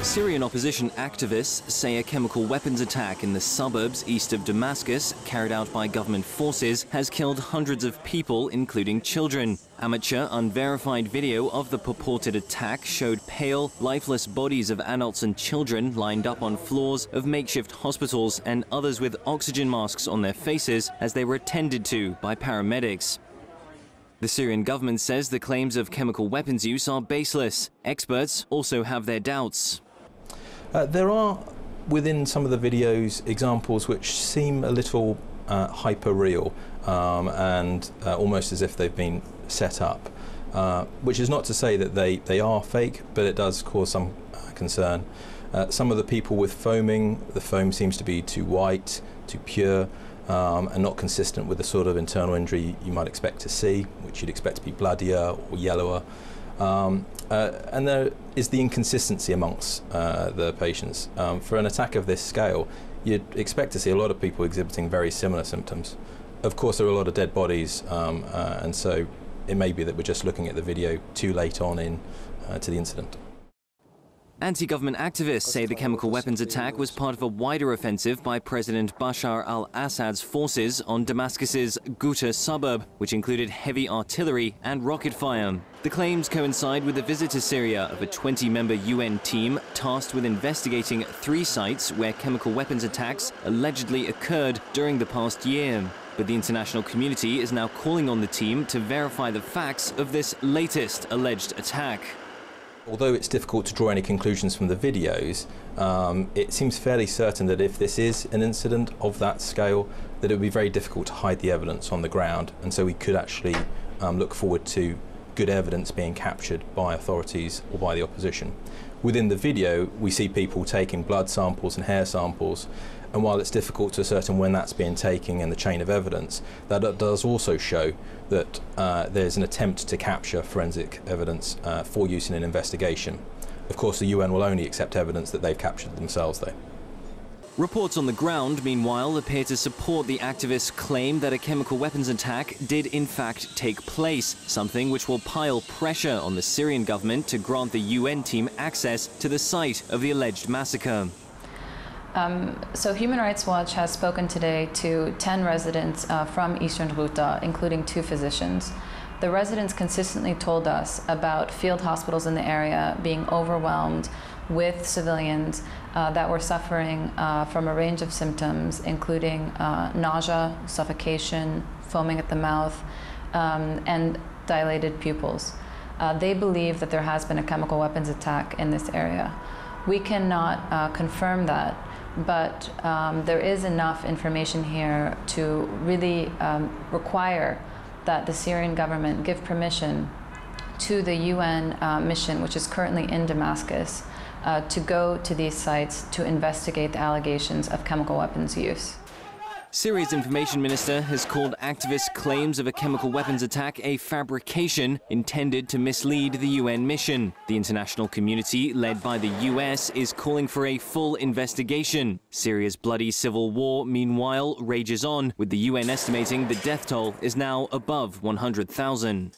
Syrian opposition activists say a chemical weapons attack in the suburbs east of Damascus, carried out by government forces, has killed hundreds of people, including children. Amateur, unverified video of the purported attack showed pale, lifeless bodies of adults and children lined up on floors of makeshift hospitals and others with oxygen masks on their faces as they were attended to by paramedics. The Syrian government says the claims of chemical weapons use are baseless. Experts also have their doubts. There are, within some of the videos, examples which seem a little hyper-real and almost as if they've been set up, which is not to say that they are fake, but it does cause some concern. Some of the people with foaming, the foam seems to be too white, too pure, and not consistent with the sort of internal injury you might expect to see, which you'd expect to be bloodier or yellower. And there is the inconsistency amongst the patients. For an attack of this scale, you'd expect to see a lot of people exhibiting very similar symptoms. Of course, there are a lot of dead bodies, and so it may be that we're just looking at the video too late on to the incident. Anti-government activists say the chemical weapons attack was part of a wider offensive by President Bashar al-Assad's forces on Damascus's Ghouta suburb, which included heavy artillery and rocket fire. The claims coincide with a visit to Syria of a 20-member UN team tasked with investigating 3 sites where chemical weapons attacks allegedly occurred during the past year. But the international community is now calling on the team to verify the facts of this latest alleged attack. Although it's difficult to draw any conclusions from the videos, it seems fairly certain that if this is an incident of that scale, that it would be very difficult to hide the evidence on the ground, and so we could actually look forward to good evidence being captured by authorities or by the opposition. Within the video, we see people taking blood samples and hair samples, and while it's difficult to ascertain when that's being taken in the chain of evidence, that does also show that there's an attempt to capture forensic evidence for use in an investigation. Of course, the UN will only accept evidence that they've captured themselves, though. Reports on the ground, meanwhile, appear to support the activists' claim that a chemical weapons attack did in fact take place, something which will pile pressure on the Syrian government to grant the UN team access to the site of the alleged massacre. So Human Rights Watch has spoken today to 10 residents from Eastern Ghouta, including 2 physicians. The residents consistently told us about field hospitals in the area being overwhelmed with civilians that were suffering from a range of symptoms, including nausea, suffocation, foaming at the mouth, and dilated pupils. They believe that there has been a chemical weapons attack in this area. We cannot confirm that, but there is enough information here to really require that the Syrian government give permission to the UN mission, which is currently in Damascus, to go to these sites to investigate the allegations of chemical weapons use. Syria's information minister has called activists' claims of a chemical weapons attack a fabrication intended to mislead the UN mission. The international community, led by the US, is calling for a full investigation. Syria's bloody civil war, meanwhile, rages on, with the UN estimating the death toll is now above 100,000.